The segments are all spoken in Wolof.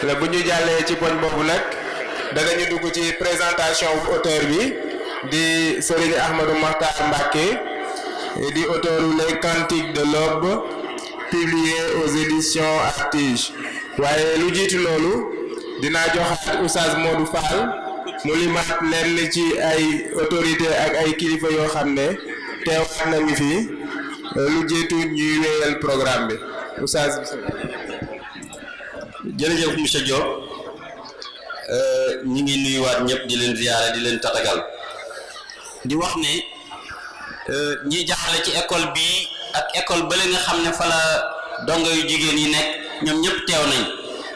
la bu ñu jàllee ci poñ boobu nag danañu dugg ci présentation bu auteur bi di Serigne Ahmadou Mokhtar Mbacké di auteur les Cantiques de l'Aube publié aux éditions Artige waaye lu jiitu loolu dinaa joxaat Oustaz Modou Fall mu limaat lenn ci ay autorité ak ay kilifa yoo xam ne teewaat nañu fi lu jiitu ñuy wéyal programme bi Oustaz. jërëjëf monsieur Diop ñi ngi nuyuwaat ñëpp di leen ziyaare di leen tatagal di wax ne ñi jàngale ci école bii ak école bële nga xam ne fa la dongo yu jigéen yi nekk ñoom ñëpp teew nañ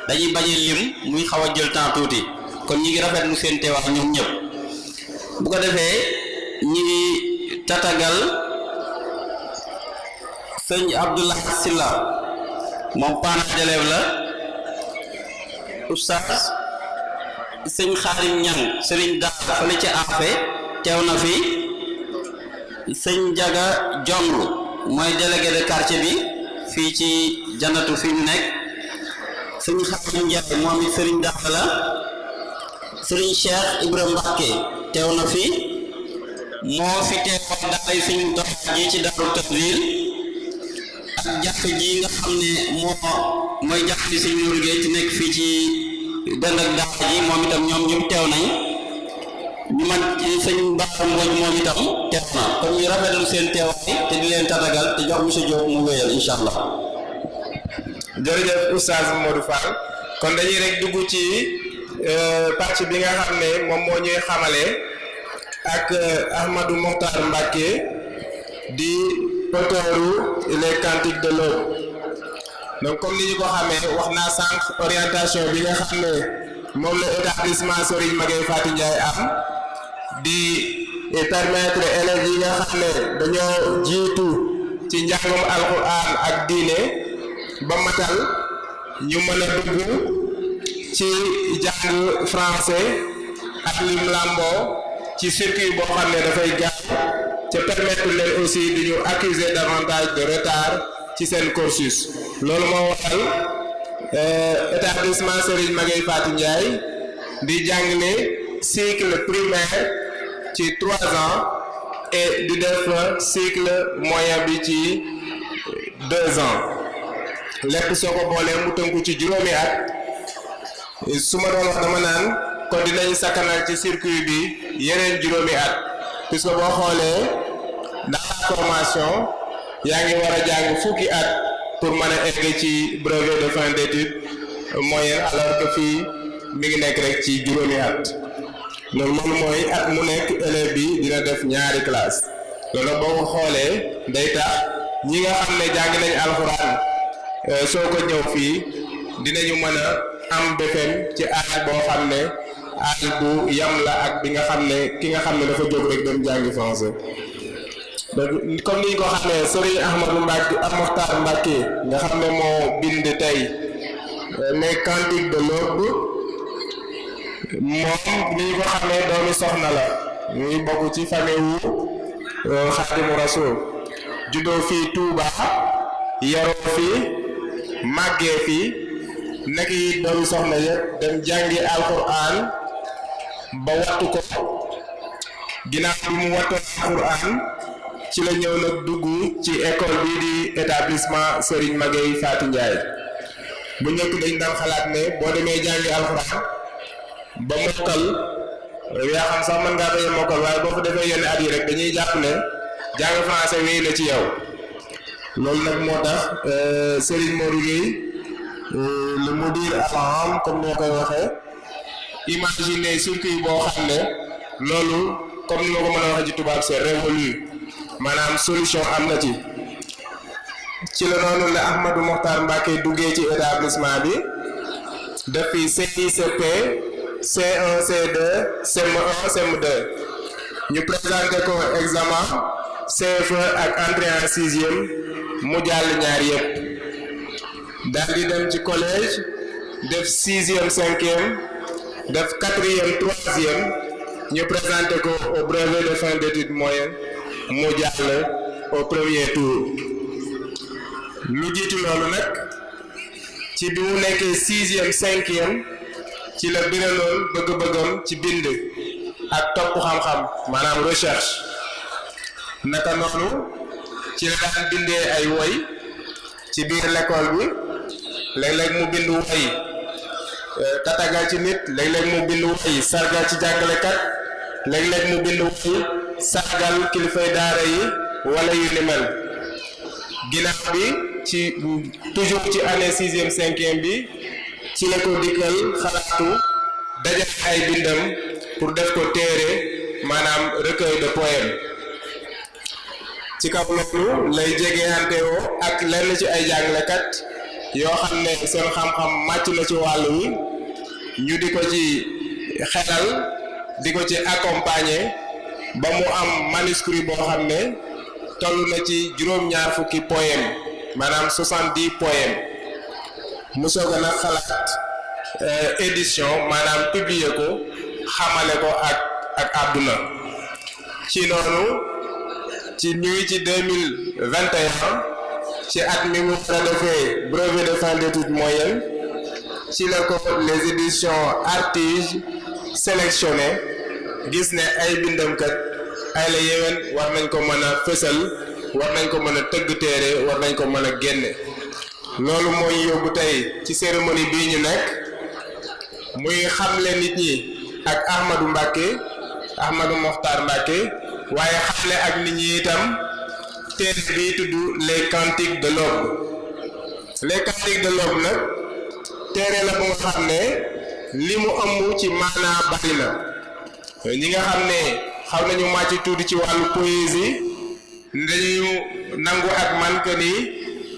dañuy bañ a lim muy xaw a jël temps tuuti kon ñi ngi rafetlu seen teewaat ñoom ñëpp bu ko defee ñi ngi tatagal sëñ Abdoulaye Sylla moom parent d'élève la oustaz sëñ Xaadim Ñang sëriñ daara fale ci afe teew na fi sëñ Jaga Jong mooy délégué de quartier bi fii ci jannatu fi ñu nekk sëñ Xaadim Njaay moom it sëriñ daara la sëriñ Cheikh Ibrahima Mbacké teew na fi moo fi teewoon daaray suñu dox ji ci Daaru Tanzil ak jàkk ji nga xam ne mooy jàkk di sëñ Nourou Gueye ci nekk fii ci dend ak daara ji moom itam ñoom ñëpp teew nañ ñu man sëñ Bara Mbodj moom itam teew na kon ñu rafetlu seen teewaay te di leen tatagal te jox monsieur Diop mu wéyal incha allah. jërëjëf Oustaz Modou Fall kon dañuy rek dugg ci partie bi nga xam ne moom moo ñuy xamale ak Ahmadou Mokhtar Mbacké di auteuru les Cantiques de l'Aube donc comme ni ñu ko xamee wax naa sànq orientation bi nga xam ne moom la établissement Serigne Magaye Faty Ndiaye am di permettre élèves yi nga xam ne dañoo jiitu ci njàngum alquran ak diine ba matal ñu mën a dugg ci jàng français ak lim làmboo ci circuit boo xam ne dafay gaaw ca permettre leen aussi di ñu accuser davantage de retard ci seen cursus loolu moo waral établissement Serigne Magaye Faty Ndiaye di jàngale cycle primaire ci 3 ans et di def cycle moyen bi ci 2 ans lépp soo ko boolee mu tënku ci juróomi at su ma doon wax dama naan kon dinañ sakkanal ci circuit bi yeneen juróomi at puisque boo xoolee dans la formation yaa ngi war a jàng fukki at pour mën a egg ci brevet de fin d'études moyenne alors que fii mi ngi nekk rek ci juróomi at loolu moom mooy at mu nekk élève bi dina def ñaari classe loolu boo ko xoolee day tax ñi nga xam ne jàng nañ alxuraan soo ko ñëw fii dinañu mën a am BFEM ci âge boo xam ne âge bu yam la ak bi nga xam ne ki nga xam ne dafa jóg rek dem jàngi français donc comme ni ñu ko xam ne Serigne Ahmadou Mokhtar Mbacké nga xam ne moo bind tey les Cantiques de l'Aube moom ni ñu ko xam ne doomi soxna la ñuy bokk ci famille wu Khadimu Rasul juddoo fii Touba yaroo fii màggee fii nekk yi doomi soxna yëpp dem jàngi alquran ba wattu ko ginnaaw bi mu wattoon alquran ci la ñëw nag dugg ci école bii di établissement Serigne Magaye Faty Ndiaye bu njëkk dañ daan xalaat ne boo demee jàngi alxuraan ba mokkal yaa xam sax mën ngaa bañ a mokkal waaye boo ko defee yenn at yi rek dañuy jàpp ne jàng français wéy na ci yow loolu nag moo tax Serigne Nourou Gueye le mudir al-am comme ni ma koy waxee imaginer circuit boo xam ne loolu comme ni ma ko mën a waxee ci tubaab c'est révolu maanaam solution am na ci la noonu la Ahmadou Mokhtar Mbacké duggee ci établissement bi depuis CICP C1 C2 CM1 CM2 ñu présenté ko examen CFE ak entrée en sixième mu jàll ñaar yëpp daal di dem ci collège def sixième cinquième def quatrième troisième ñu présenté ko au brevet de fin d'études moyennes mu jàll au premier tour lu jiitu loolu nag ci bi mu nekkee 6e 5e ci la biraloon bëgg-bëggam ci bind ak topp xam-xam maanaam recherche naka noonu ci la daan bindee ay woy ci biir l'école bi léeg-léeg mu bind woy tatagal ci nit léeg-léeg mu bind woy sargal ci jàngalekat léeg-léeg mu bind woy sargal kilifay daara yi wala yu ni mel ginnaaw bi ci toujours ci année 6e 5e bi ci la ko dikkal xalaatu dajale ay bindam pour def ko téere maanaam recueil de poèmes ci kaw loolu lay jegeantewoo ak lenn ci ay jàngalekat yoo xam ne seen xam-xam màcc na ci wàllu wi ñu di ko ci xelal di ko ci accompagner ba mu am manuscrit boo xam ne toll na ci juróom-ñaar fukki poème maanaam 70 poèmes mu soog a nag xalaat édition maanaam publier ko xamale ko ak àdduna ci noonu ci ñuy ci 2021 ci at mi mu war a defee brevet de fin d'études moyennes ci la ko les éditions Artige sélectionné gis ne ay bindamkat ay la yéwén war nañ ko mën a fësal war nañ ko mën a tëgg téere war nañ ko mën a génne loolu mooy yóbbu tey ci cérémonie bii ñu nekk muy xamle nit ñi ak Ahmadou Mokhtar Mbacké waaye xamle ak nit ñi itam téere bii tudd les cantiques de l'aube les cantiques de l'aube nag téere la bu nga xam ne li mu ëmb ci maanaa bari na ñi nga xam ne xaw nañu màcc tuuti ci wàllu poésie dañu nangu ak man que ni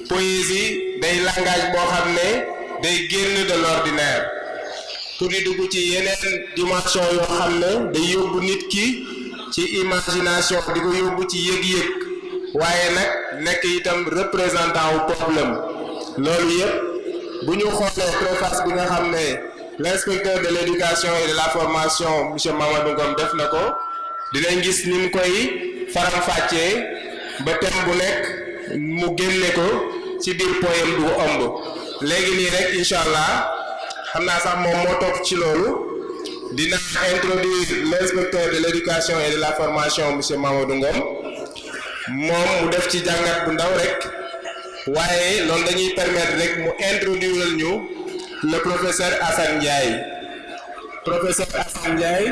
poésie day langage boo xam ne day génn de l'ordinaire pour di dugg ci yeneen dimension yoo xam ne day yóbbu nit ki ci imagination di ko yóbbu ci yëg-yëg waaye nag nekk itam représentant wu problème loolu yëpp bu ñu xoolee préface bi nga xam ne l'inspecteur de l'éducation et de la formation monsieur Mamadou Ngom def na ko dinañ gis ni mu koy faram-fàccee ba thème bu nekk mu génne ko ci biir poème du ko ëmb léegi nii rek incha allah xam naa sax moom moo topp ci loolu dina introduire l'inspecteur de l'éducation et de la formation monsieur Mamadou Ngom moom mu def ci jàngat bu ndaw rek waaye loolu dañuy permettre rek mu introduire ñu le professeur Assane Ndiaye professeur Assane Ndiaye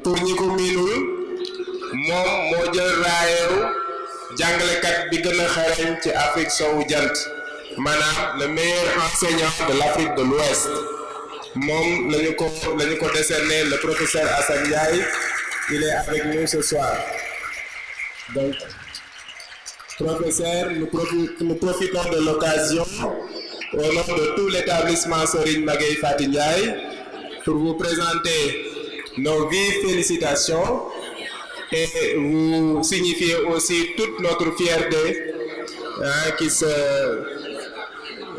pour ñi ko miinul moom moo jël raayeeru jàngalekat bi gën a xarañ ci Afrique sowu jant maanaam le meilleur enseignant de l'Afrique de l'Ouest moom lañu ko décerné le professeur Assane Ndiaye il est avec nous ce soir donc professeur nous profitons de l'occasion au nom de tout l'établissement Serigne Magueye Faty Ndiaye pour vous présenter nos vives félicitations et vous signifier aussi toute notre fierté qui se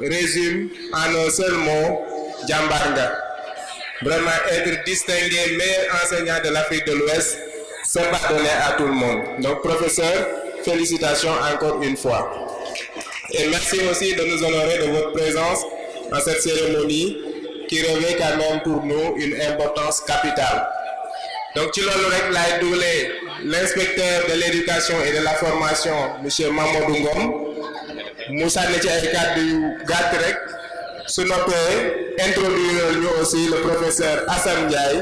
résume en un seul mot, Djambarga. Vraiment être distingué meilleur enseignant de l'Afrique de l'Ouest, c'est pas donné à tout le monde. Donc professeur, félicitations encore une fois. Et merci aussi de nous honorer de votre présence dans cette cérémonie qui revêt quand même pour nous une importance capitale. Donc ci loolu rek laay dugalee l'inspecteur de l'éducation et de la formation monsieur Mamadou Ngom mu sànni ci ay kàddu yu gàtt rek su noppee introduire ñu aussi le professeur Assane Ndiaye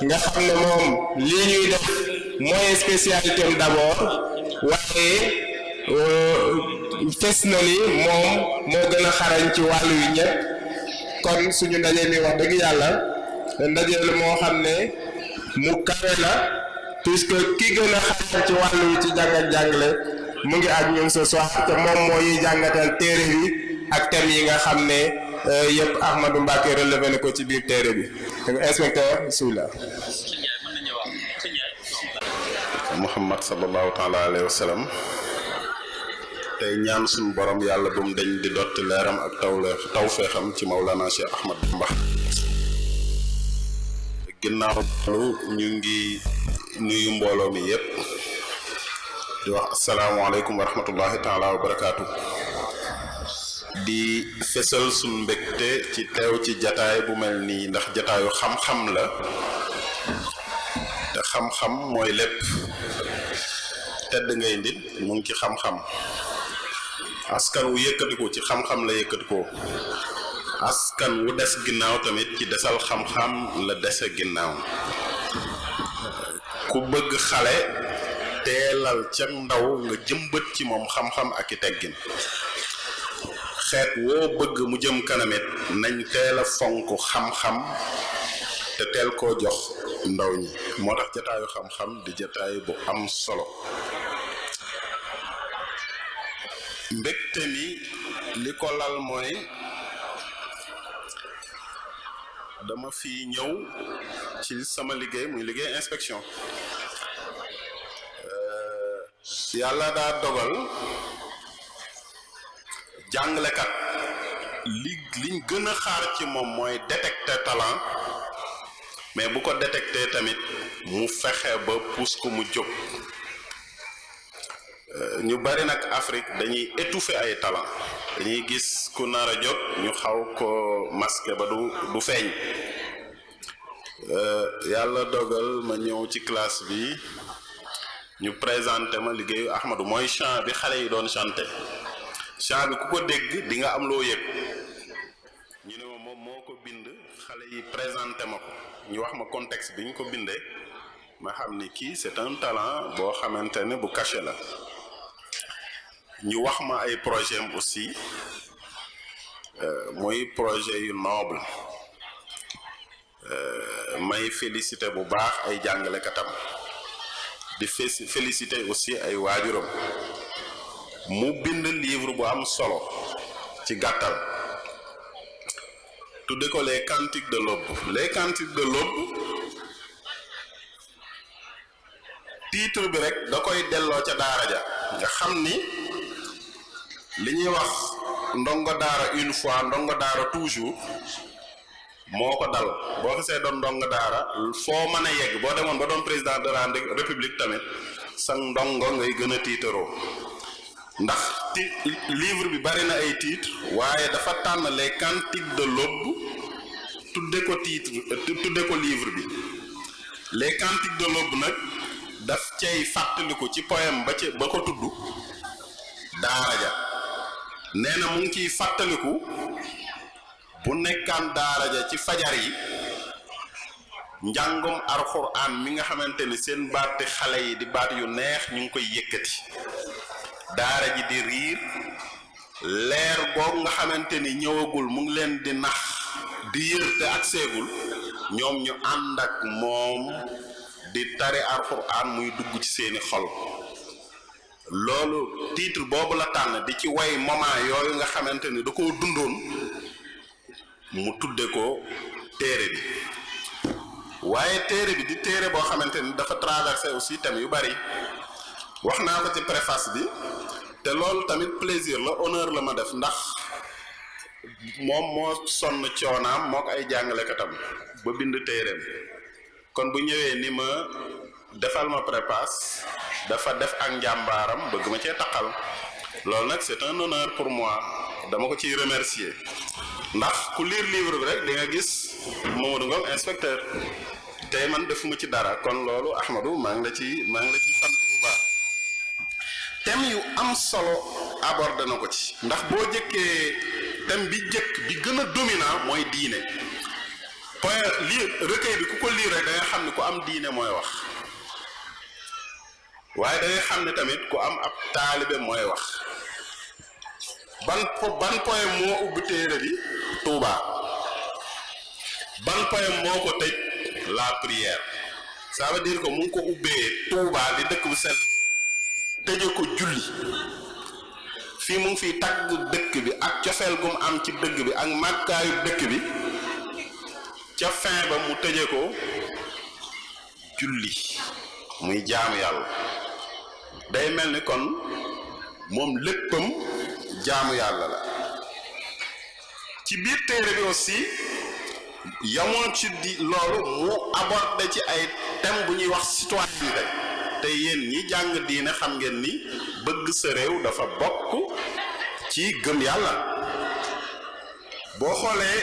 nga xam ne moom lii ñuy def mooy spécialité am d'abord waaye fes na ni moom moo gën a xarañ ci wàllu yu ñëpp kon suñu ndaje mi wax dëgg yàlla ndaje la moo xam ne mu kawe la puisque ki gën a xarañ ci wàllu wi ci jàng ak jàngale mu ngi ak ñun ce soir te moom moo ñuy jàngatal téere bi ak thèmes yi nga xam ne yëpp Ahmadou Mbacké relevé na ko ci biir téere bi inspecteur bismillah. Muhammad sallallahu taala alayhi wa sallam tey ñaan suñu borom yàlla bu mu dañ di dotti leeram ak tawfeexam ci Mawlana Cheikh Ahmad Bamba. ginnaaw loolu ñu ngi nuyu mbooloo mi yépp di wax asalaamaaleykum wa rahmatullahi taala wa barakaatu di fésal suñ mbégte ci teew ci jataay bu mel nii ndax jataayu xam-xam la te xam-xam mooy lépp tedd ngay nit mu ngi ci xam-xam askan wu yëkkatiku ci xam-xam la yëkkatikoo askan wu des ginnaaw tamit ci desal xam-xam la dese ginnaaw ku bëgg xale teelal ca ndaw nga jëmbat ci moom xam-xam ak i teggin xeet woo bëgg mu jëm kanamit nañ teel a fonk xam-xam te teel koo jox ndaw ñi moo tax jataayu xam-xam di jataay bu am solo mbégte mi li ko lal mooy dama fi ñëw ci sama liggéey muy liggéey inspection yàlla daa dogal jàngalekat liñ gën a xaar ci moom mooy détecter talent mais bu ko détecter tamit mu fexe ba pousse ko mu jóg ñu bari nag Afrique dañuy étouffer ay talent dañuy gis ku nar a jóg ñu xaw ko masquer ba du feeñ yàlla dogal ma ñëw ci classe bi ñu présenté ma liggéeyu Ahmadou mooy chant bi xale yi doon chanté chant bi ku ko dégg di nga am loo yëg ñu ne ma moom moo ko bind xale yi présenté ma ko ñu wax ma contexte bi ñu ko bindee ma xam ni kii c'est un talent boo xamante ne bu caché la ñu wax ma ay projet am aussi muy projet yu noble may félicité bu baax ay jàngalekatam di félicité aussi ay waajuram mu bind livre bu am solo ci gàttal tudde ko les cantiques de l'aube les cantiques de l'aube titre bi rek da koy delloo ca daara ja nga xam ni li ñuy wax ndongo daara une fois ndongo daara toujours moo ko dal boo xasee doon ndongo daara foo mën a yegg boo demoon ba doon président de la république tamit sa ndongo ngay gën a tiitaroo ndax livre bi bari na ay titre waaye dafa tànn les cantiques de l'aube tudde ko livre bi les cantiques de l'aube nag daf cay fàttaliku ci poème ba ko tudd daara ja nee na mu ngi ciy fàttaliku bu nekkaan daara ja ci fajar yi njàngum alxuraan mi nga xamante ni seen baati xale yi di baat yu neex ñu ngi koy yëkkati daara ji di riir leer boobu nga xamante ni ñëwagul mu ngi leen di nax di yër te ak seegul ñoom ñu ànd ak moom di tari alxuraan muy dugg ci seeni xol loolu titre boobu la tànn di ci way moment yooyu nga xamante ni da koo dundoon mu tudde ko téere bi waaye téere bi di téere boo xamante ni dafa traversé aussi thèmes yu bari wax naa ko ci préface bi te loolu tamit plaisir la honneur la ma def ndax moom moo sonn coonaam moo ko ay jàngalekatam ba bind téereem kon bu ñëwee ni ma defal ma préface dafa def ak njàmbaaram bëgg ma cee taqal loolu nag c'est un honneur pour moi dama ko ciy remercier ndax ku lire livre bi rek di nga gis Mamadou Ngom inspecteur tey man defuma ci dara kon loolu Ahmadou maa ngi la ci sant bu baax thème yu am solo abordé na ko ci ndax boo jëkkee thème bi jëkk bi gën a dominant mooy diine point lii recueil bi ku ko lire rek da nga xam ne ku am diine mooy wax waaye da nga xam ne tamit ku am ab taalibe mooy wax ban poème moo ubbi téere bi Touba ban poème moo ko tëj la prière ça veut dire que mu ngi ko ubbee Touba di dëkk bu sell tëje ko julli fii mu ngi fiy tagg dëkk bi ak cofeel gu mu am ci dëkk bi ak màggaayu dëkk bi ca fin ba mu tëje ko julli muy jaamu yàlla day mel ni kon moom léppam jaamu yàlla la ci biir téere bi aussi yamoon ci di loolu mu abordé ci ay thème bu ñuy wax citoyenneté te yéen ñi jàng diine xam ngeen ni bëgg sa réew dafa bokk ci gëm yàlla boo xoolee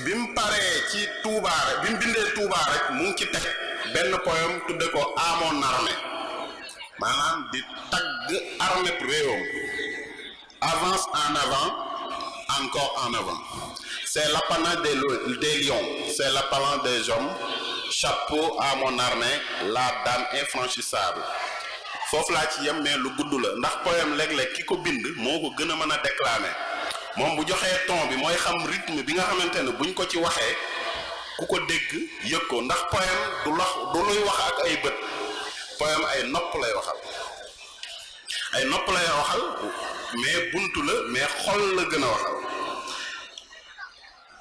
bi mu paree ci Touba rek bi mu bindee Touba rek mu ngi ci teg benn poème tudde ko à mon armée maanaam di tagg armée réewam avance en avant encore en avant c'est l'apanage des lions c'est l'apanage des hommes chapeau à mon armée la dame infranchissable foofu laa ci yem mais lu gudd la ndax poème léeg-léeg ki ko bind moo ko gën a mën a déclamer moom bu joxee ton bi mooy xam rythme bi nga xamante ne buñ ko ci waxee ku ko dégg yëg ko ndax poème du luy wax ak ay bët poème ay nopp lay waxal mais buntu la mais xol la gën a waxal.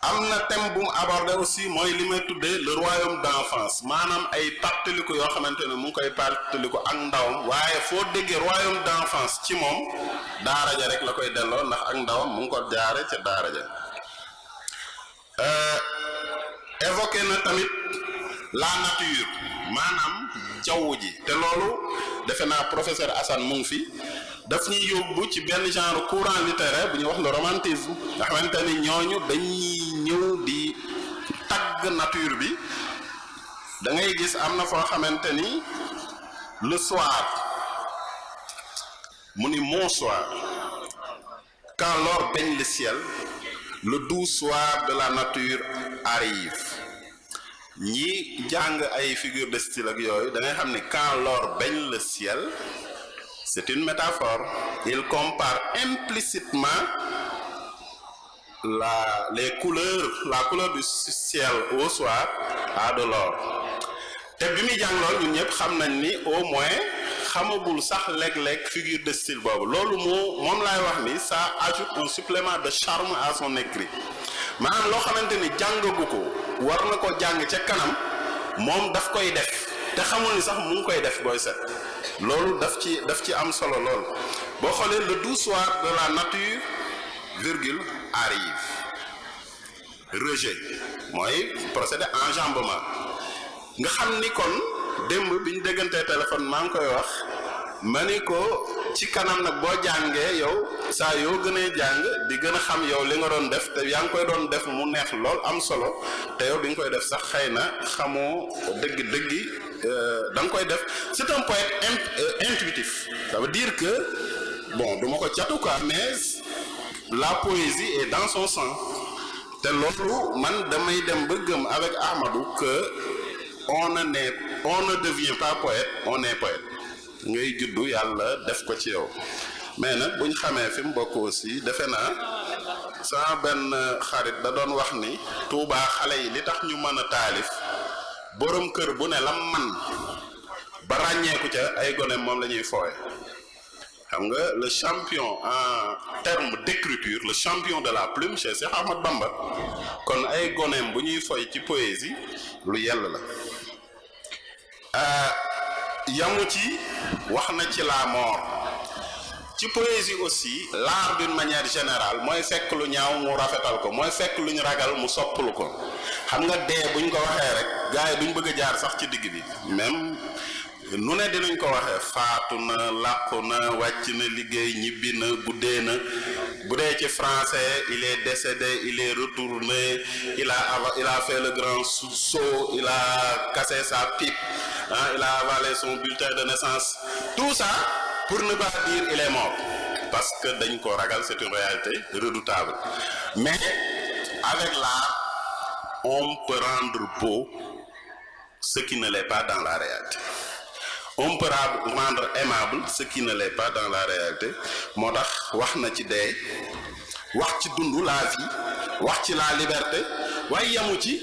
am na thème bu mu abordé aussi mooy li may tuddee le royaume d'enfance maanaam ay pàttaliku yoo xamante ne mu ngi koy pàttaliku ak ndawam waaye foo déggee royaume d'enfance ci moom daara ja rek la koy delloo ndax ak ndawam mu ngi ko jaare ca daara ja évoqué na tamit la nature maanaam jaww ji te loolu defe naa professeur Assane mu ngi fi daf ñuy yóbbu ci benn genre courant littéraire bu ñuy wax le romantisme nga xamante ni ñooñu dañuy ñëw di tagg nature bi da ngay gis am na foo xamante ni le soir mu ni mon soir quand l'or baigne le ciel le doux soir de la nature arrive ñi jàng ay figure de style ak yooyu da ngay xam ni quand l'or baigne le ciel c'est une métaphore. Il compare implicitement la couleur du ciel au soir à de l'or. te bi muy jàng loolu ñun ñëpp xam nañ ni au moins xamagul sax léeg-léeg figure de style boobu loolu moom laay wax ni ça ajoute un supplément de charme à son écrit maanaam loo xamante ni jàngagu ko war na ko jàng ca kanam moom daf koy def te xamul ni sax mu ngi koy def booy set loolu daf ci am solo lool boo xoolee le doux soir de la nature virgule arrive rejet mooy procédé enjambement nga xam ni kon démb bi ñu déggantee téléphone maa ngi koy wax ma ni ko ci kanam nag boo jàngee yow saa yoo gënee jàng di gën a xam yow li nga doon def te yaa ngi koy doon def mu neex lool am solo te yow bi nga koy def sax xëy na xamoo dëgg-dëggi da nga koy def c'est un poète intuitif ça veut dire que bon du ma ko catu quoi mais la poésie est dans son sang te loolu man damay dem ba gëm avec Ahmadou que on ne devient pas poète on est poète ngay juddu yàlla def ko ci yow mais nag buñ xamee fi mu bokk aussi defe naa sama benn xarit da doon wax ni Touba xale yi li tax ñu mën a taalif borom kër bu ne la man ba ràññeeku ca ay goneem moom la ñuy fooye xam nga le champion en terme d'écriture le champion de la plume chez Cheikh Ahmad Bamba kon ay goneem bu ñuy foy ci poésie lu yell la yamu ci wax na ci la mort ci poésie aussi l'art d'une manière générale mooy fekk lu ñaaw mu rafetal ko mooy fekk lu ñu ragal mu soppalu ko xam nga dee buñ ko waxee rek gars yi duñ bëgg a jaar sax ci digg bi même nu ne dinañ ko waxee faatu na làqu na wàcc na liggéey ñibbi na guddee na bu dee ci français il est décédé il est retourné il a fait le grand saut il a cassé sa pipe il a avalé son bulletin de naissance tout ça pour ne pas dire il est mort parce que dañ ko ragal c'est une réalité redoutable mais avec l'art on peut rendre beau ce qui ne l'est pas dans la réalité on peut rendre aimable ce qui ne l'est pas dans la réalité moo tax wax na ci dee wax ci dund la vie wax ci la liberté waaye yamu ci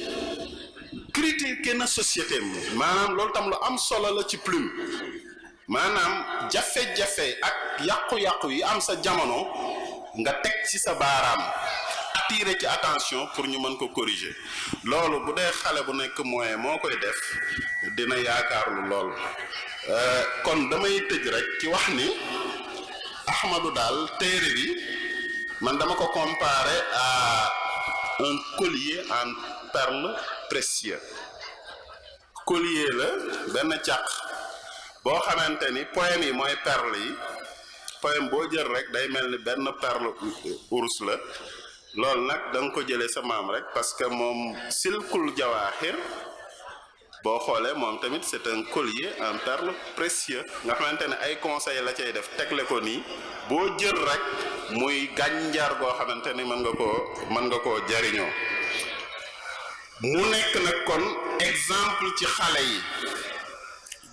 critiquer na société mi maanaam loolu tam lu am solo la ci plume maanaam jafe-jafe ak yàqu-yàqu yi am sa jamono nga teg ci sa baaraam attirer ci attention pour ñu mën ko corriger loolu bu dee xale bu nekk moyen moo koy def dina yaakaarlu lool kon damay tëj rek ci wax ni Ahmadou daal téere bi man dama ko comparer à un collier en perles précieuses collier la benn càq boo xamante ni poème yi mooy perles yi poème boo jël rek day mel ni benn perle urus la loolu nag da nga ko jëlee sa maam rek parce que moom silkul jawaaxir boo xoolee moom tamit c'est un collier en perles précieux nga xamante ne ay conseil la cay def tegle ko nii boo jël rek muy gànjar goo xamante ni mën nga koo jariñoo mu nekk nag kon exemple ci xale yi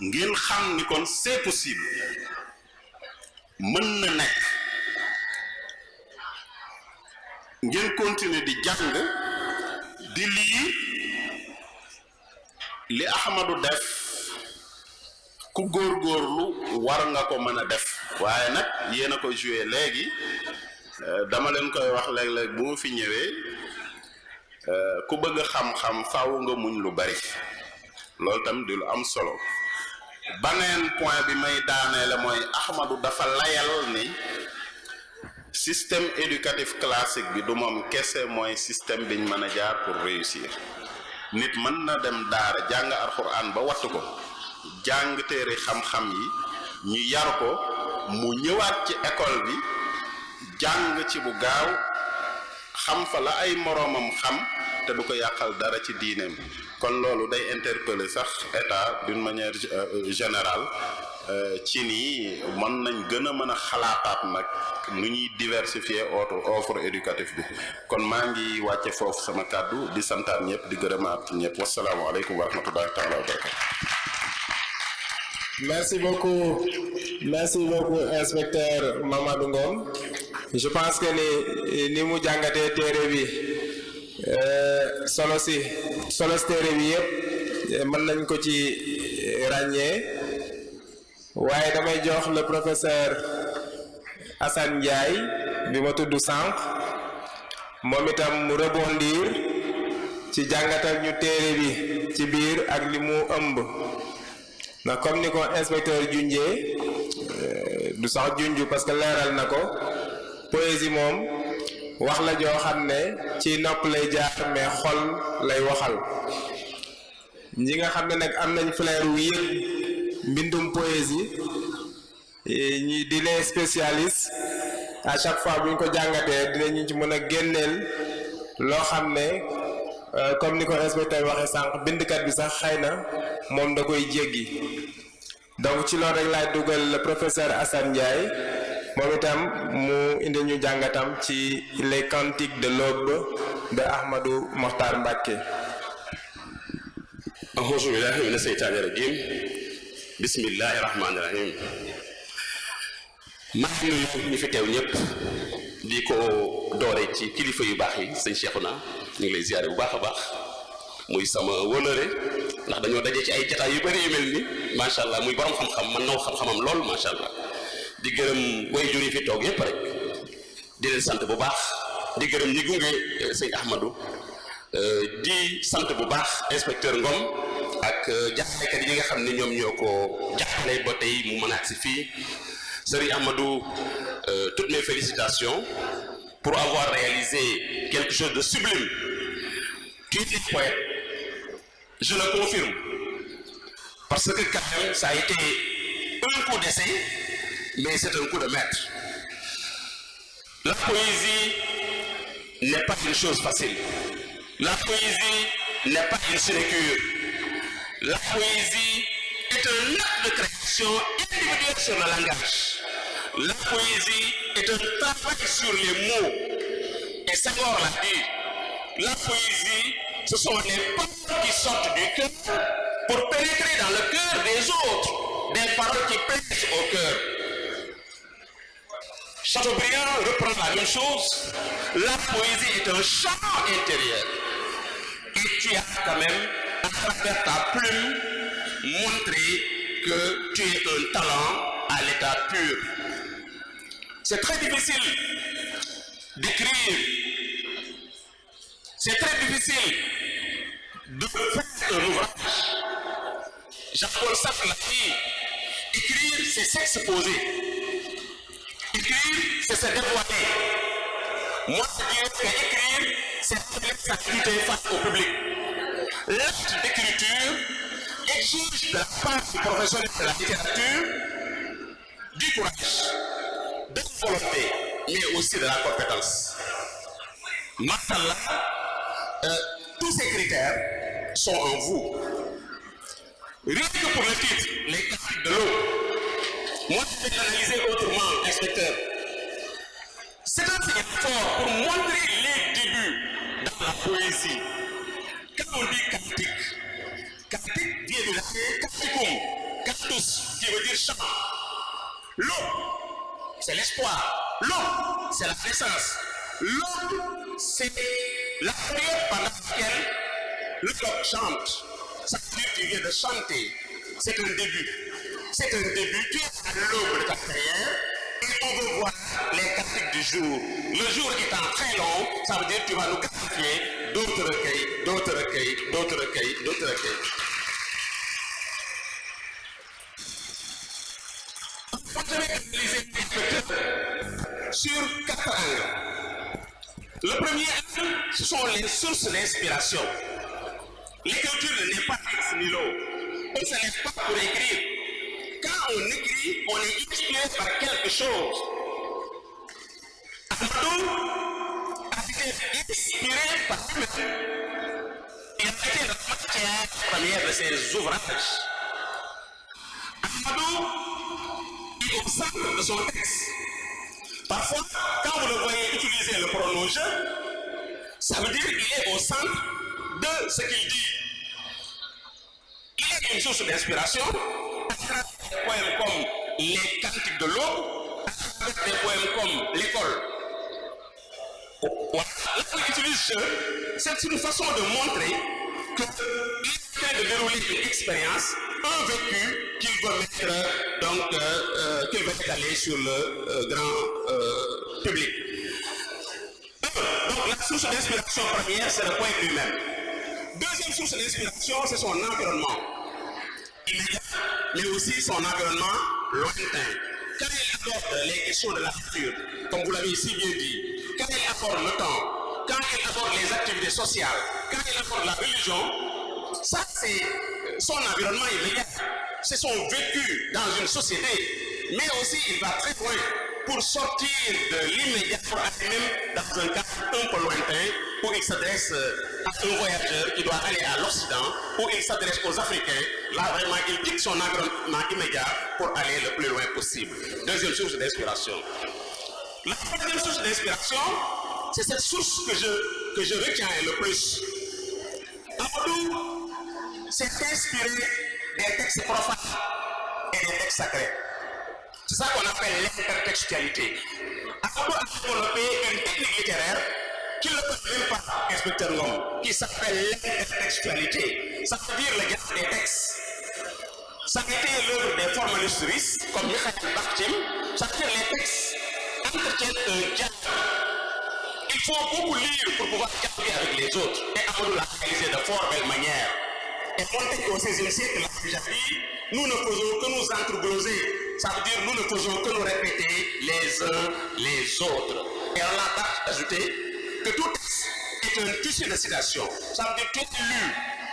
ngeen xam ni kon c'est possible mën na nekk ngeen continuer di jàng di lii li Ahmadou def ku góorgóorlu war nga ko mën a def waaye nag yéen a ko joué léegi dama leen koy wax léeg-léeg bu ma fi ñëwee ku bëgg xam-xam faaw nga muñ lu bari loolu tam di lu am solo baneen point bi may daaneele mooy Ahmadou dafa layal ni système éducatif classique bi du moom kese mooy système biñ mën a jaar pour réussir nit mën na dem daara jàng alxuraan ba wattu ko jàng téere xam-xam yi ñu yar ko mu ñëwaat ci école bi jàng ci bu gaaw xam fa la ay moroomam xam te du ko yàqal dara ci diineem kon loolu day interpeller sax état d'une manière générale ci nii mën nañ gën a mën a xalaataat nag nu ñuy diversifier offre éducative bi kon maa ngi wàcce foofu sama kàddu di santaat ñëpp di gërëmaat ñëpp wasalaamualeykum wa rahmatullahi taala wa barakatu. Merci beaucoup inspecteur Mamadou Ngom. Je pense que ni mu jàngatee téere bi solo si téere bi yëpp mën nañ ko ci ràññee waaye damay jox le professeur Assane Ndiaye bi ma tudd sànq moom itam mu rebondir ci jàngatal ñu téere bi ci biir ak li mu ëmb ndax comme ni ko inspecteur junjee du sax junju parce que leeral na ko poésie moom wax la joo xam ne ci nopp lay jaar mais xol lay waxal ñi nga xam ne nag am nañ flair wu yëg mbindum poésie ñi di les spécialistes à chaque fois bu ñu ko jàngatee dinañu ci mën a génneel loo xam ne comme ni ko inspecteur waxee sànq bindkat bi sax xëy na moom da koy jéggi donc ci loolu rek laay dugal le professeur Assane Ndiaye moom itam mu indi ñu jàngatam ci les cantiques de l'aube de Ahmadou Mokhtar Mbacké. Auzu billahi mina seytaani rajim bismillahi rahmaani rahim maa ngi nuyu ñu fi teew ñëpp di ko doore ci kilifa yu baax yi sëñ Cheikhouna ñu ngi lay ziyaare bu baax a baax muy sama wóllëre ndax dañoo daje ci ay jataay yu bëri yu mel ni macha allah muy borom xam-xam man naw xam-xamam lool macha allah di gërëm way jur yi fi toog yëpp rek di leen sant bu baax di gërëm ñi gunge sëñ Ahmadou di sant bu baax inspecteur Ngom ak jàngalekat yi nga xam ne ñoom ñoo ko jàppale ba tey mu mën a agsi fii sëriñ Ahmadou toutes mes félicitations pour avoir réalisé quelque chose de sublime. Tu es poète, je le confirme, parce que quand même ça a été un coup d'essai, mais c'est un coup de maître. La poésie n'est pas une chose facile. La poésie n'est pas une sinécure. La poésie est un acte de création individuelle sur le langage. La poésie est un travail sur les mots. Et Senghor l'a dit, la poésie, ce sont les paroles qui sortent du cœur pour pénétrer dans le cœur des autres, des paroles qui plaisent au cœur. Chateaubriand reprend la même chose. La poésie est un chant intérieur. Et tu as quand même, à travers ta plume, montré que tu es un talent à l'état pur. C'est très difficile d'écrire. C'est très difficile de faire un ouvrage. Jean-Paul Sartre l'a dit, écrire, c'est s'exposer. Écrire, c'est se dévoiler. Moi, je dirais qu'écrire, c'est faire sa activité face au public. L'acte d'écriture exige de la part du professionnel de la littérature du courage, de la volonté, mais aussi de la compétence. Mashallah, tous ces critères sont en vous. Rien que pour le titre, les cantiques de l'eau. Moi, je vais l'analyser autrement, inspecteur. C'est un signe fort pour montrer les débuts dans la poésie. Quand on dit cantique, cantique vient de latin canticum, cantus, qui veut dire chant. L'eau, c'est l'espoir. L'eau, c'est la naissance. L'eau, c'est la période pendant laquelle le coq chante. Ça veut dire qu'il vient de chanter. C'est un début. C'est un début. Tu es à l'aube de ta carrière et on veut voir les cantiques du jour. Le jour étant très long, ça veut dire que tu vas nous qualifier d'autres recueils, d'autres recueils, d'autres recueils, d'autres recueils. Je vais analyser sur 4 angles. Le premier angle, ce sont les sources d'inspiration. L'écriture n'est pas ex nihilo. On ne se lève pas pour écrire. Quand on écrit, on est inspiré par quelque chose. Amadou a été inspiré par lui-même. Il a été la matière première de ses ouvrages. Amadou est au centre de son texte. Parfois, quand vous le voyez utiliser le pronom je, ça veut dire qu'il est au centre de ce qu'il dit. Il est une source d'inspiration à travers des poèmes comme les cantiques de l'eau, à travers des poèmes comme l'école. Voilà. Là, il utilise je, c'est une façon de montrer qu'il est en train de dérouler une expérience, un vécu qu'il veut mettre, donc, qu'il veut étaler sur le grand public. Donc, la source d'inspiration première, c'est le poème lui-même. Deuxième source d'inspiration, c'est son environnement immédiat, mais aussi son environnement lointain. Quand il aborde les questions de la nature, comme vous l'avez si bien dit, quand il aborde le temps, quand il aborde les activités sociales, quand il aborde la religion, ça c'est son environnement immédiat, c'est son vécu dans une société, mais aussi il va très loin pour sortir de l'immédiat pour aller même dans un cadre un peu lointain où il s'adresse à un voyageur qui doit aller à l'Occident, où il s'adresse aux Africains. Là vraiment il quitte son environnement immédiat pour aller le plus loin possible. Deuxième source d'inspiration. La troisième source d'inspiration, c'est cette source que je retiens le plus. Amadou s'est inspiré des textes profanes et des textes sacrés. C'est ça qu'on appelle l'intertextualité. Amadou a développé une technique littéraire qui ne connaît même pas, inspecteur Ngom, qui s'appelle l'intertextualité. Ça veut dire le gars des textes. Ça a été l'œuvre des formalistes russes, comme Mikhail Bakhtin. Ça veut dire les textes entretiennent un dialogue. Il faut beaucoup lire pour pouvoir dialoguer avec les autres. Et Amadou l'a réalisé de fort belle manière. Et Montaigne au XVIe siècle l'a déjà dit, nous ne faisons que nous entregloser. Ça veut dire nous ne faisons que nous répéter les uns les autres. Et on a ajouté que tout texte est un tissu de citation. Ça veut dire que tu as lu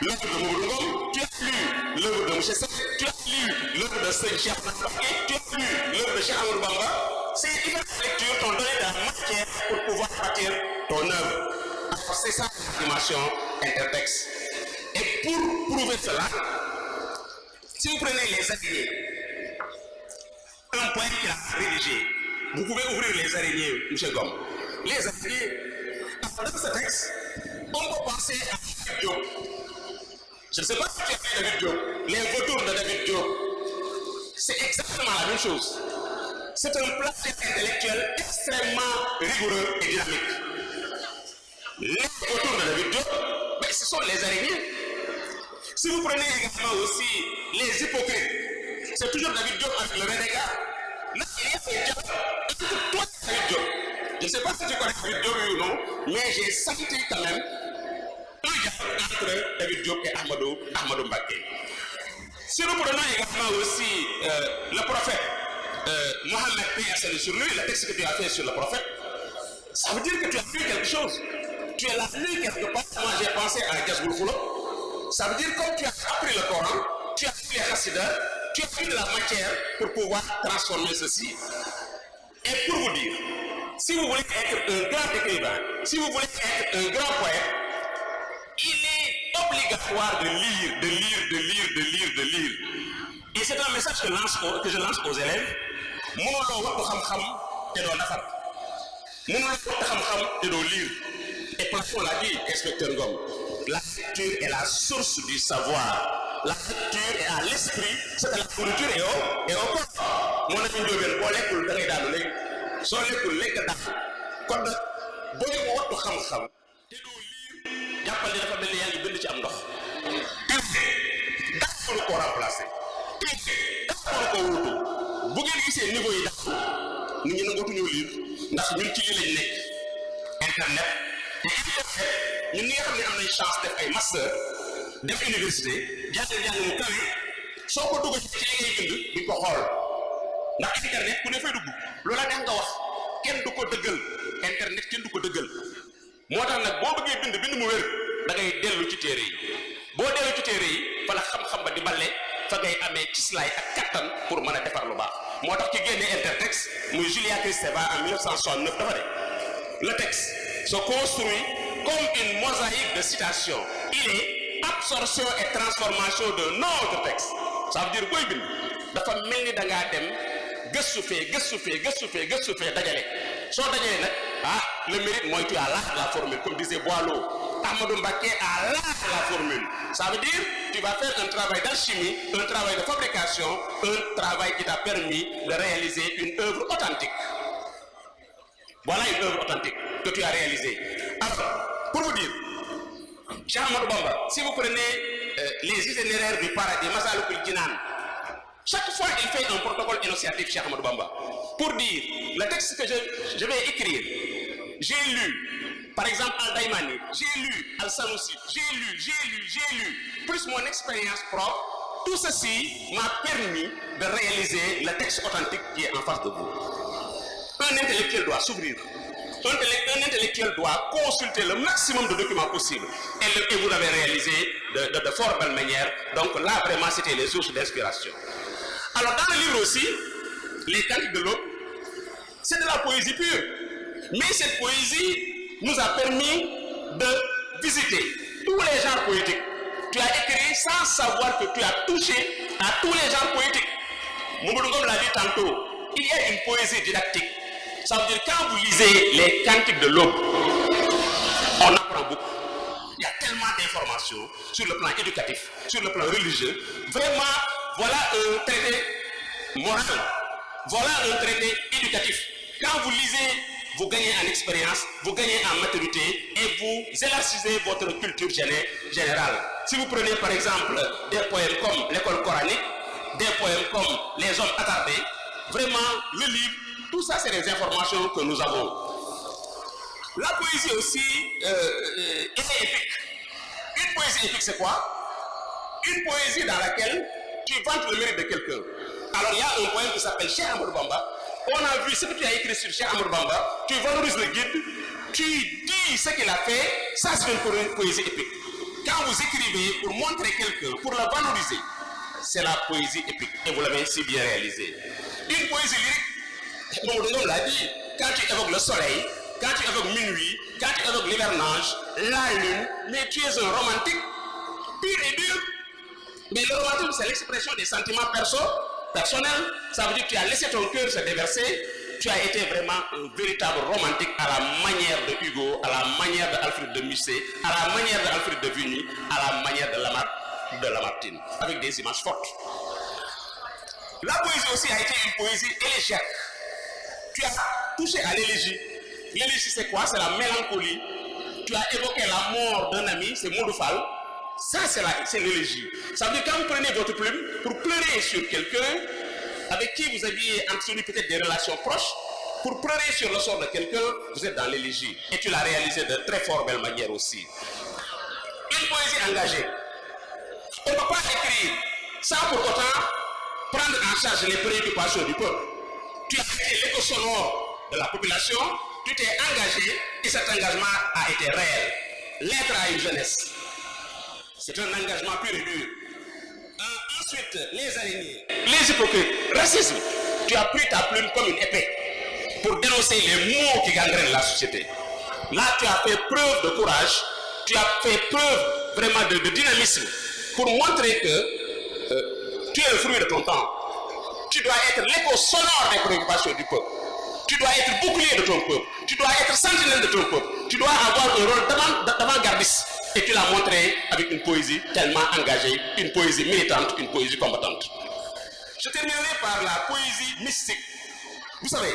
l'œuvre de Mouroungom, tu as lu l'œuvre de Mouché Seck, tu as lu l'œuvre de Seigne Cheikh Nabaké, tu as lu l'œuvre de Cheikh Amadou Bamba. Ces différentes lectures t'ont donné de la matière pour pouvoir bâtir ton œuvre. Alors c'est ça la dimension intertexte. Et pour prouver cela, si vous prenez les araignées, un poème qu'il a rédigé, vous pouvez ouvrir les araignées, M. Gom. Les araignées, dans ce texte, on peut penser à David Diop. Je ne sais pas si tu as fait David Diop. Les vautours de David Diop, c'est exactement la même chose. C'est un plaisir intellectuel extrêmement rigoureux et dynamique. Les vautours de David Diop, mais ce sont les araignées. Si vous prenez également aussi les hypocrites, c'est toujours David Diop avec le renégat. Là, il y a un dialogue entre toi et David Diop. Je ne sais pas si tu connais David Diop ou non, mais j'ai senti quand même un dialogue entre David Diop et Ahmadou Mbacké. Si nous prenons également aussi le prophète Mohammed P. sur lui, le texte que tu as fait sur le prophète, ça veut dire que tu as lu quelque chose. Tu l'as lu quelque part. Moi, j'ai pensé à Jazboul Khoulo. Ça veut dire comme tu as appris le Coran, tu as lu les Hassidas, tu as eu de la matière pour pouvoir transformer ceci. Et pour vous dire, Si vous voulez être un grand écrivain, si vous voulez être un grand poète, il est obligatoire de lire. Et c'est un message que je lance aux élèves. Mënuloo wattu xam-xam te doo nafar. Mënuloo wattu xam-xam te doo lire. Et Platon l'a dit, inspecteur Ngom, la lecture est la source du savoir. La lecture est à l'esprit, c'est à la nourriture et au corps. Mon ami Ndiobène boo lekkul da ngay daanu léegi soo lekkul lekk daanu kon nag booy wattu xam-xam te doo lire jàppal ni dafa mel ni yaa ngi bind ci am ndox. Dara mënu koo remplacer. Dara mënu koo wuutu. Bu ngeen gisee niveau yi dafa nit ñi nangootuñoo lire ndax ñun ci lii lañ nekk internet ñun ñi nga xam ne am nañ chance def ay master def université jàng mu kawe soo ko dugg ci li ngay bind duñ ko xool ndax internet ku ne fay dugg loola neex nga wax kenn du ko dëggal internet kenn du ko dëggal moo tax nag boo bëggee bind mu wér da ngay dellu ci téere yi boo dellu ci téere yi fa la xam-xam ba di balle fa ngay amee cislaay ak kattan pour mën a defar lu baax moo tax ci génne intertexte muy Julia Kristeva en 1969 dafa ne le texte se construit comme une mosaïque de citations. Il est absorption et transformation d'un autre texte. Ça veut dire booy bind dafa mel ni da ngaa dem gëstu fee dajale soo dajalee nag le mérite mooy tu as l'art de la formule comme disait Boileau. Ahmadou Mbacké a l'art de la formule. Ça veut dire tu vas faire un travail d'alchimie, un travail de fabrication, un travail qui t'a permis de réaliser une œuvre authentique. Voilà une œuvre authentique que tu as réalisée. Alors, pour vous dire, Cheikh Ahmadou Bamba, si vous prenez les itinéraires du paradis, Massalikul Jinaan, chaque fois il fait un protocole énonciatif, Cheikh Ahmadou Bamba, pour dire le texte que je vais écrire. J'ai lu, par exemple, Al-Daïmani, j'ai lu Al-Sanoussi, j'ai lu, plus mon expérience propre, tout ceci m'a permis de réaliser le texte authentique qui est en face de vous. Un intellectuel doit s'ouvrir. Un intellectuel doit consulter le maximum de documents possibles. Et vous l'avez réalisé de fort belle manière. Donc là, vraiment, c'était les sources d'inspiration. Alors, dans le livre aussi, Les Cantiques de l'Aube, c'est de la poésie pure. Mais cette poésie nous a permis de visiter tous les genres poétiques. Tu as écrit sans savoir que tu as touché à tous les genres poétiques. Mamadou Ngom l'a dit tantôt, il y a une poésie didactique. Ça veut dire quand vous lisez les Cantiques de l'Aube, on apprend beaucoup. Il y a tellement d'informations sur le plan éducatif, sur le plan religieux. Vraiment, voilà un traité moral. Voilà un traité éducatif. Quand vous lisez, vous gagnez en expérience, vous gagnez en maturité et vous élargissez votre culture générale. Si vous prenez par exemple des poèmes comme l'école coranique, des poèmes comme les hommes attardés, vraiment le livre, tout ça c'est des informations que nous avons. La poésie aussi est épique. Une poésie épique c'est quoi? Une poésie dans laquelle tu vantes le mérite de quelqu'un. Alors il y a un poème qui s'appelle Cheikh Ahmadou Bamba. On a vu ce que tu as écrit sur Cheikh Ahmadou Bamba, tu valorises le guide, tu dis ce qu'il a fait, ça c'est une poésie épique. Quand vous écrivez pour montrer quelqu'un, pour le valoriser, c'est la poésie épique et vous l'avez si bien réalisé. Une poésie lyrique, on l'a dit, quand tu évoques le soleil, quand tu évoques minuit, quand tu évoques l'hivernage, la lune, mais tu es un romantique pur et dur. Mais le romantisme c'est l'expression des sentiments personnel, ça veut dire que tu as laissé ton cœur se déverser, tu as été vraiment un véritable romantique à la manière de Hugo, à la manière d'Alfred de Musset, à la manière d'Alfred de Vigny, à la manière de Lamartine, avec des images fortes. La poésie aussi a été une poésie élégiaque. Tu as touché à l'élégie. L'élégie c'est quoi? C'est la mélancolie. Tu as évoqué la mort d'un ami, c'est Modou Fall. Ça, c'est l'élégie. Ça veut dire quand vous prenez votre plume pour pleurer sur quelqu'un avec qui vous aviez entretenu peut-être des relations proches, pour pleurer sur le sort de quelqu'un, vous êtes dans l'élégie. Et tu l'as réalisé de très fort belle manière aussi. Une poésie engagée. On ne peut pas écrire sans pour autant prendre en charge les préoccupations du peuple. Tu as été l'écho sonore de la population, tu t'es engagé et cet engagement a été réel. L'être à une jeunesse. C'est un engagement pur et dur. Ensuite, les alignés, les hypocrites, racisme. Tu as pris ta plume comme une épée. pour dénoncer les maux qui gangrènent la société. Là, tu as fait preuve de courage, tu as fait preuve vraiment de dynamisme pour montrer que tu es le fruit de ton temps. Tu dois être l'écho sonore des préoccupations du peuple. Tu dois être bouclier de ton peuple. Tu dois être sentinelle de ton peuple. Tu dois avoir un rôle d'avant-gardiste. Et tu l'as montré avec une poésie tellement engagée, une poésie militante, une poésie combattante. Je terminerai par la poésie mystique. Vous savez,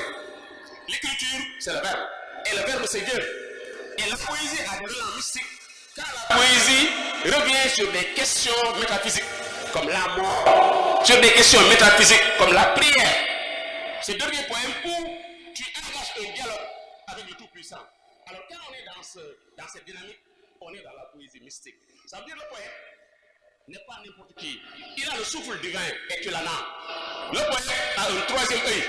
l'écriture, c'est le verbe. Et le verbe, c'est Dieu. Et la poésie a des relents mystiques. Car la poésie revient sur des questions métaphysiques, comme la mort, sur des questions métaphysiques, comme la prière. Ce dernier poème où tu engages un dialogue avec le Tout-Puissant. Alors, quand on est dans cette dynamique, on est dans la poésie mystique. Ça veut dire le poète n'est pas n'importe qui. Il a le souffle divin et tu l'en as. Le poète a un troisième œil.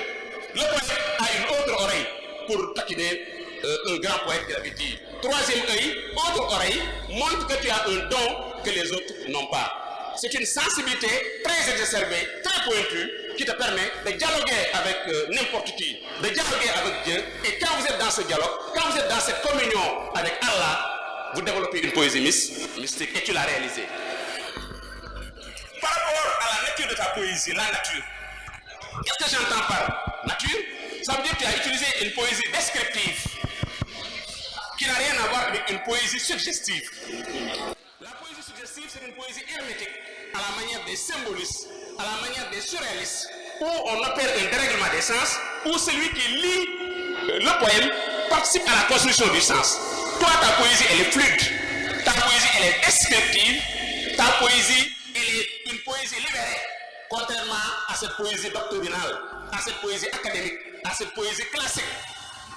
Le poète a une autre oreille pour taquiner un grand poète qui avait dit. Troisième œil, autre oreille, montre que tu as un don que les autres n'ont pas. C'est une sensibilité très exacerbée, très pointue, qui te permet de dialoguer avec n'importe qui, de dialoguer avec Dieu. Et quand vous êtes dans ce dialogue, quand vous êtes dans cette communion avec Allah, vous développez une poésie mystique et tu l'as réalisée. Par rapport à la nature de ta poésie, la nature, qu'est-ce que j'entends par nature? Ça veut dire que tu as utilisé une poésie descriptive qui n'a rien à voir avec une poésie suggestive. La poésie suggestive, c'est une poésie hermétique, à la manière des symbolistes, à la manière des surréalistes, où on opère un dérèglement des sens, où celui qui lit le poème participe à la construction du sens. Toi, ta poésie, elle est fluide, ta poésie, elle est descriptive, ta poésie, elle est une poésie libérée, contrairement à cette poésie doctrinale, à cette poésie académique, à cette poésie classique,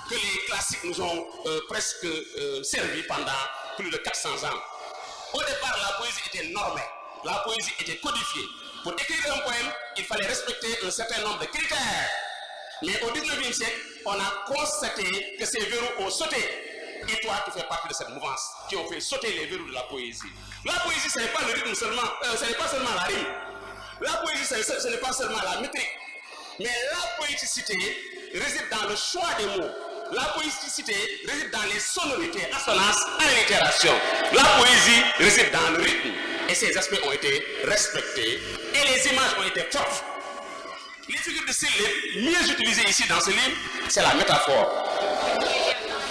que les classiques nous ont presque servi pendant plus de 400 ans. Au départ, la poésie était normée, la poésie était codifiée. Pour écrire un poème, il fallait respecter un certain nombre de critères. Mais au 19e siècle, on a constaté que ces verrous ont sauté. Et toi, tu fais partie de cette mouvance qui ont fait sauter les verrous de la poésie. La poésie, ce n'est pas le rythme seulement, ce n'est pas seulement la rime. La poésie, ce n'est pas seulement la métrique. Mais la poéticité réside dans le choix des mots. La poéticité réside dans les sonorités, assonances, allitérations. La poésie réside dans le rythme. Et ces aspects ont été respectés. Et les images ont été fortes. Les figures de style les mieux utilisées ici dans ce livre, c'est la métaphore.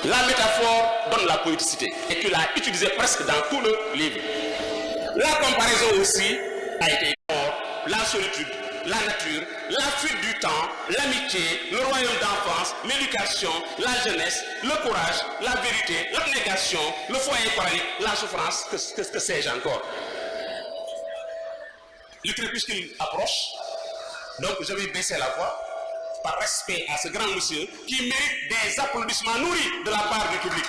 La métaphore donne la poéticité. Et tu l'as utilisée presque dans tout le livre. La comparaison aussi a été forte. La solitude, la nature, la fuite du temps, l'amitié, le royaume d'enfance, l'éducation, la jeunesse, le courage, la vérité, l'abnégation, le foyer coranique, la souffrance, que sais-je encore. Le crépuscule approche, donc je vais baisser la voix par respect à ce grand monsieur qui mérite des applaudissements nourris de la part du public.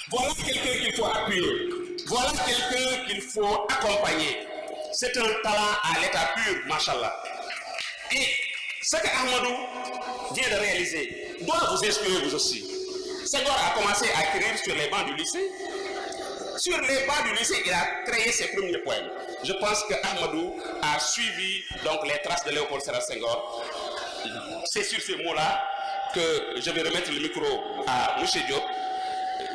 Voilà quelqu'un qu'il faut appuyer. Voilà quelqu'un qu'il faut accompagner. C'est un talent à l'état pur, machallah. Et ce que Ahmadou vient de réaliser doit vous inspirer vous aussi. Senghor a commencé à écrire sur les bancs du lycée. Sur les bancs du lycée, il a créé ses premiers poèmes. Je pense que Ahmadou a suivi donc les traces de Léopold Sédar Senghor. C'est sur ces mots-là que je vais remettre le micro à M. Diop.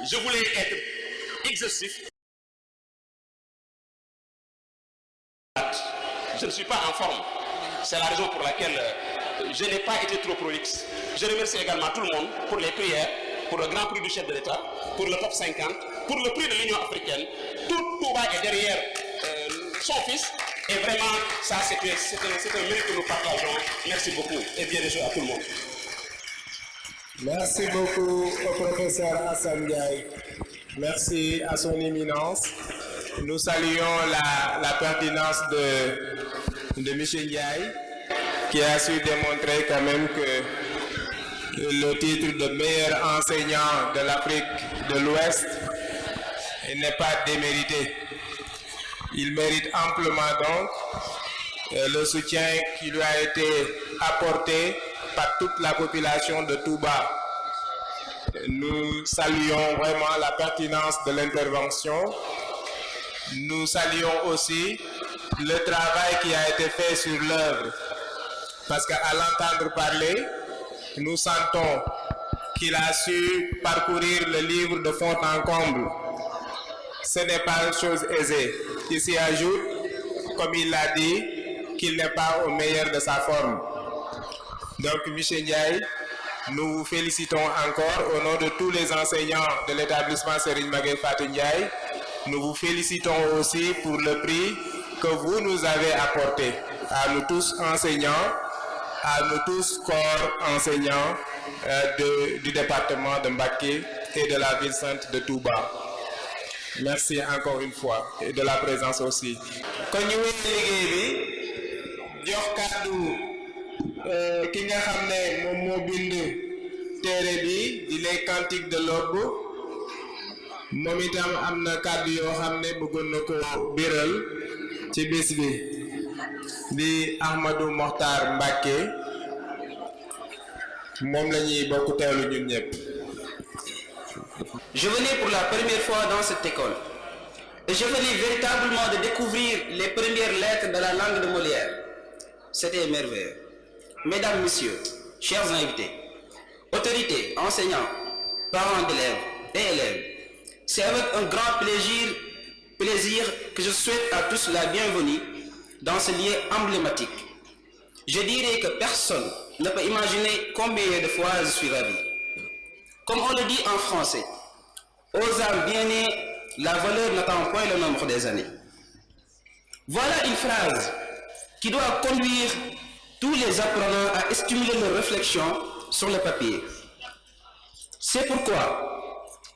Je voulais être exhaustif. Je ne suis pas en forme. C'est la raison pour laquelle je n'ai pas été trop prolixe. Je remercie également tout le monde pour les prières, pour le grand prix du chef de l'État, pour le top 50, pour le prix de l'Union africaine. Tout Touba est derrière son fils. Et vraiment, ça c'est un mérite que nous partageons. Merci beaucoup et bien sûr à tout le monde. Merci beaucoup au professeur Assane Ndiaye. Merci à son éminence. Nous saluons la pertinence de M. Ndiaye, qui a su démontrer quand même que le titre de meilleur enseignant de l'Afrique de l'Ouest n'est pas démérité. Il mérite amplement donc le soutien qui lui a été apporté par toute la population de Touba. Nous saluons vraiment la pertinence de l'intervention. Nous saluons aussi le travail qui a été fait sur l'œuvre. parce qu'à l'entendre parler, nous sentons qu'il a su parcourir le livre de fond en comble. Ce n'est pas une chose aisée. Il s'y ajoute, comme il l'a dit, qu'il n'est pas au meilleur de sa forme. Donc, M. Ndiaye, nous vous félicitons encore au nom de tous les enseignants de l'établissement Serigne Maguette Faty Ndiaye. Nous vous félicitons aussi pour le prix que vous nous avez apporté à nous tous enseignants, à nous tous corps enseignants du département de Mbacké et de la ville sainte de Touba. Merci encore une fois et de la présence aussi. Kon ñu wéy liggéey bi jox kàddu ki nga xam ne moom moo bind téere bi di les cantiques de l'aube moom itam am na kàddu yoo xam ne bëggoon na ko biral ci bés bi di Ahmadou Mokhtar Mbacké moom la ñuy bokk teewlu ñun ñëpp. Je venais pour la première fois dans cette école et je venais véritablement de découvrir les premières lettres de la langue de Molière. C'était merveilleux. Mesdames, Messieurs, chers invités, autorités, enseignants, parents d'élèves et élèves, c'est avec un grand plaisir que je souhaite à tous la bienvenue dans ce lieu emblématique. Je dirais que personne ne peut imaginer combien de fois je suis ravi. Comme on le dit en français, aux âmes bien nées, la valeur n'attend point le nombre des années. Voilà une phrase qui doit conduire tous les apprenants à stimuler leur réflexion sur le papier. C'est pourquoi,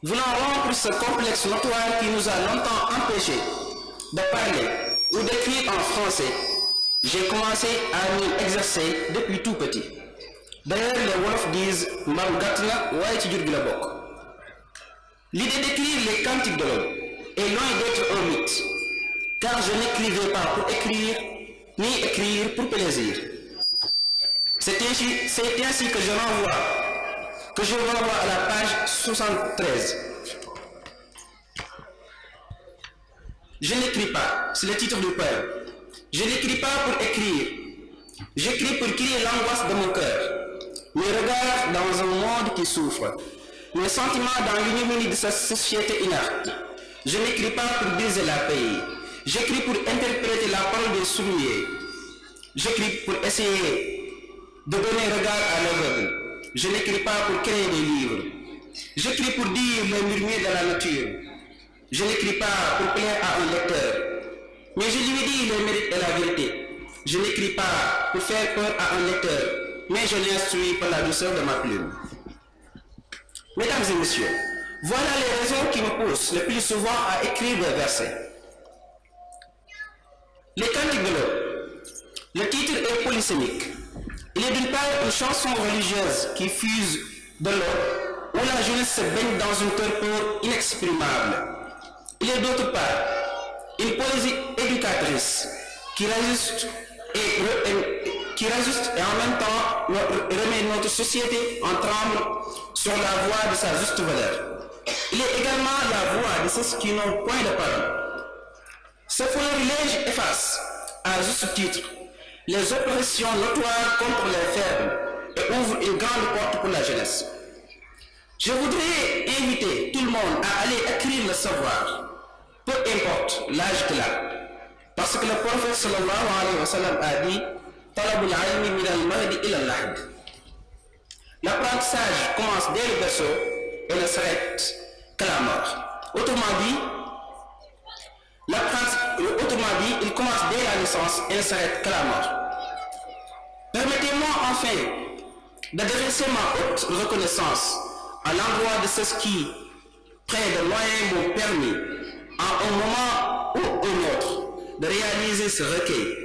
voulant rompre ce complexe notoire qui nous a longtemps empêchés de parler ou d'écrire en français, j'ai commencé à m'y exercer depuis tout petit. D'ailleurs, les Wolofs disent « Mbam Gatna waaye ci jur gi la bokk ». L'idée d'écrire les cantiques de l'aube est loin d'être un mythe, car je n'écrivais pas pour écrire, ni écrire pour plaisir. C'est ainsi que je renvoie à la page 73. Je n'écris pas, c'est le titre du poème. Je n'écris pas pour écrire, j'écris pour crier l'angoisse de mon cœur. Mes regards dans un monde qui souffre, mes sentiments dans l'ignominie de sa société inerte. Je n'écris pas pour briser la paix, j'écris pour interpréter la parole des souliers. J'écris pour essayer de donner regard à l'aveugle. Je n'écris pas pour créer des livres. J'écris pour dire le murmure de la nature. Je n'écris pas pour plaire à un lecteur, mais je lui dis le mérite et la vérité. Je n'écris pas pour faire peur à un lecteur, mais je l'instruis par la douceur de ma plume. Mesdames et messieurs, voilà les raisons qui me poussent le plus souvent à écrire des versets. Les cantiques de l'aube. Le titre est polysémique. Il est d'une part une chanson religieuse qui fuse de l'aube, où la jeunesse se baigne dans une torpeur inexprimable. Il est d'autre part une poésie éducatrice qui rajuste et en même temps remet notre société en tremble sur la voie de sa juste valeur. Il est également la voix de ceux qui n'ont point de parole. Ce florilège efface, à juste titre, les oppressions notoires contre les faibles et ouvre une grande porte pour la jeunesse. Je voudrais inviter tout le monde à aller écrire le savoir, peu importe l'âge qu'il a. Parce que le prophète sallallahu alayhi wa sallam a dit Talabul ilmi min al-mahdi ila al-lahd. L'apprentissage commence dès le berceau et ne s'arrête qu'à la mort. Autrement dit, il commence dès la naissance et ne s'arrête qu'à la mort. Permettez-moi enfin d'adresser ma haute reconnaissance à l'endroit de ceux qui, près de moyens, m'ont permis, à un moment ou un autre, de réaliser ce recueil.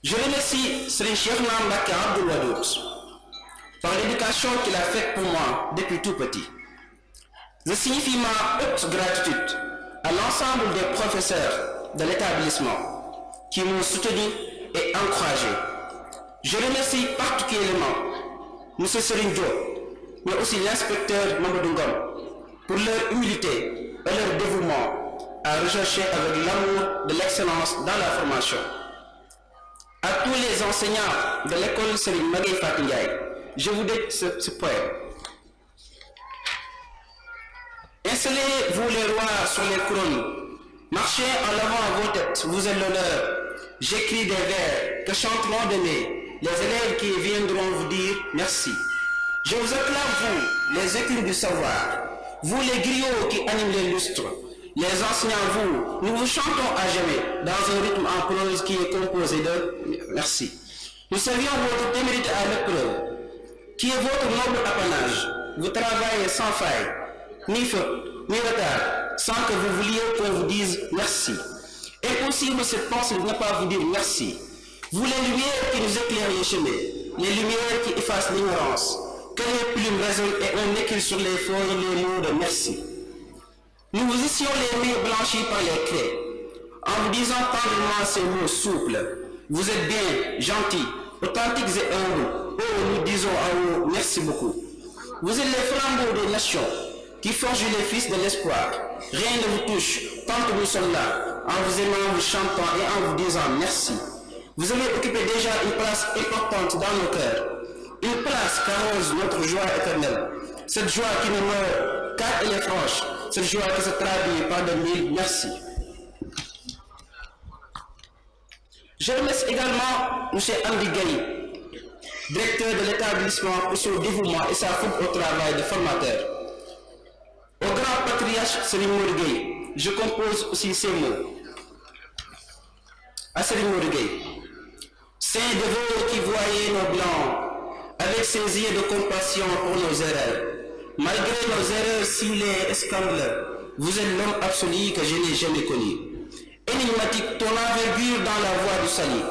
Je remercie Serigne Cheikhouna Mbacké Abdoul Wadoud par l'éducation qu'il a faite pour moi depuis tout petit. Je signifie ma haute gratitude à l'ensemble des professeurs de l'établissement qui m'ont soutenu et encouragé. Je remercie particulièrement M. Serigne Diop, mais aussi l'inspecteur Mamadou Ngom pour leur humilité et leur dévouement à rechercher avec l'amour de l'excellence dans la formation. À tous les enseignants de l'école Serigne Magaye Faty Ndiaye, je vous dédie ce poème. Installez-vous les rois sur les couronnes, marchez en avant à vos têtes, vous êtes l'honneur. J'écris des vers que chanteront demain les élèves qui viendront vous dire merci. Je vous acclame, vous, les écrits du savoir, vous les griots qui animent les lustres, les enseignants, nous vous chantons à jamais dans un rythme en prose qui est composé de merci. Nous savions votre témérité à l'épreuve, qui est votre noble apanage. Vous travaillez sans faille, ni faute, ni retard, sans que vous vouliez qu'on vous dise merci. Impossible cette pensée de ne pas vous dire merci. Vous les lumières qui nous éclairent les chemins, les lumières qui effacent l'ignorance, que les plumes résonnent et on écrit sur les feuilles les mots de merci. Nous vous étions les mains blanchies par les craies, en vous disant tendrement ces mots souples. Vous êtes bien, gentils, authentiques et humbles. Oh, nous disons à vous, merci beaucoup. Vous êtes les flambeaux des nations, qui forgent les fils de l'espoir. Rien ne vous touche, tant que nous sommes là, en vous aimant, vous chantant et en vous disant merci. Vous avez occupé déjà une place importante dans nos cœurs, une place qu'arrose notre joie éternelle, cette joie qui ne meurt car elle est franche, cette joie qui se traduit par de mille merci. Je remercie également M. Andy Gaye, directeur de l'établissement, pour son dévouement et sa fougue au travail de formateur. Au grand patriarche Serigne Modou Gueye, je compose aussi ces mots. À Serigne Modou Gueye, saint de vous qui voyez nos blancs, avec ses yeux de compassion pour nos erreurs. Malgré nos erreurs ciblées et scandaleuses, vous êtes l'homme absolu que je n'ai jamais connu. Énigmatique, ton envergure dans la voie du salut.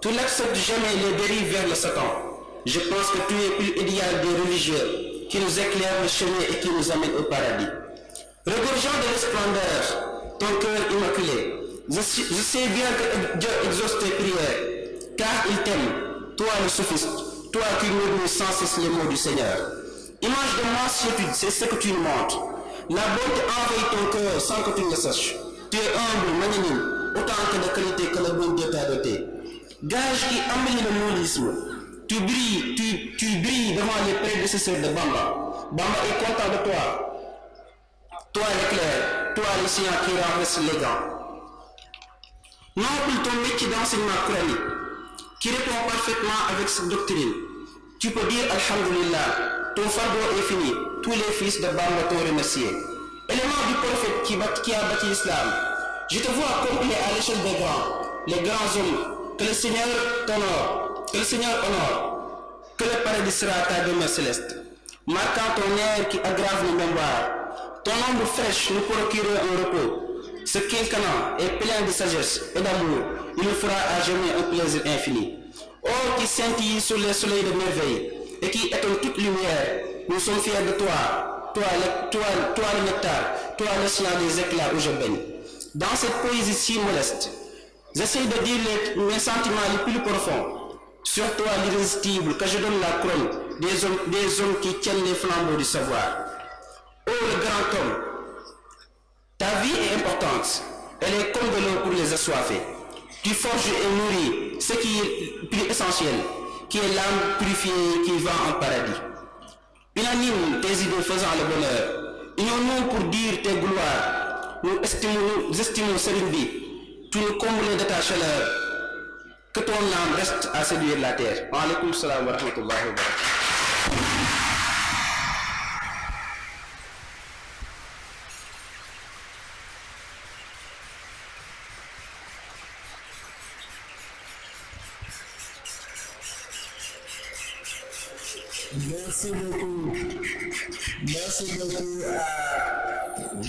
Tu n'acceptes jamais les dérives vers le Satan. Je pense que tu es plus idéal des religieux qui nous éclairent le chemin et qui nous amènent au paradis. Regorgeant de l'esplendeur, ton cœur immaculé, je sais bien que Dieu exauce tes prières, car il t'aime, toi le sophiste, toi qui murmures sans cesse les mots du Seigneur. Image de mansuétude, c'est ce que tu nous montres. La bonté envahit ton cœur sans que tu ne le saches. Tu es humble, magnanime, autant que de qualité que le bon Dieu t'a doté. Gage qui embellit le mondialisme. Tu brilles devant les prédécesseurs de Bamba. Bamba est content de toi. Toi l'éclair, toi l'océan qui renverse les gants. Noble ton métier d'enseignement coranique, qui répond parfaitement avec cette doctrine. Tu peux dire Alhamdulillah, ton fardeau est fini, tous les fils de Bamba t'ont remercié. Élément du prophète qui a bâti l'islam, je te vois complet à l'échelle des grands, les grands hommes, que le Seigneur t'honore, que le Seigneur honore, que le paradis sera ta demeure céleste. Marquant ton air qui aggrave nos mémoires, ton ombre fraîche nous procure un repos. Ce quinquennat est plein de sagesse et d'amour, il nous fera à jamais un plaisir infini. Or qui scintille sur les soleils de merveille et qui étonne toute lumière, nous sommes fiers de toi, toi le nectar, toi l'océan des éclats où je baigne. Dans cette poésie si modeste, j'essaie de dire mes sentiments les plus profonds, sur toi l'irrésistible, que je donne la couronne des hommes qui tiennent les flambeaux du savoir. Oh le grand homme, ta vie est importante, elle est comme de l'eau pour les assoiffés. Tu forges et nourris ce qui est plus essentiel, qui est l'âme purifiée qui va en paradis. Unanime tes idées faisant le bonheur, unions-nous pour dire tes gloires, nous estimons Serigne, tu nous combles de ta chaleur, que ton âme reste à séduire la terre. Wa alaykoum salam wa rahmatullahi wa barakatuh. Merci beaucoup. Merci beaucoup à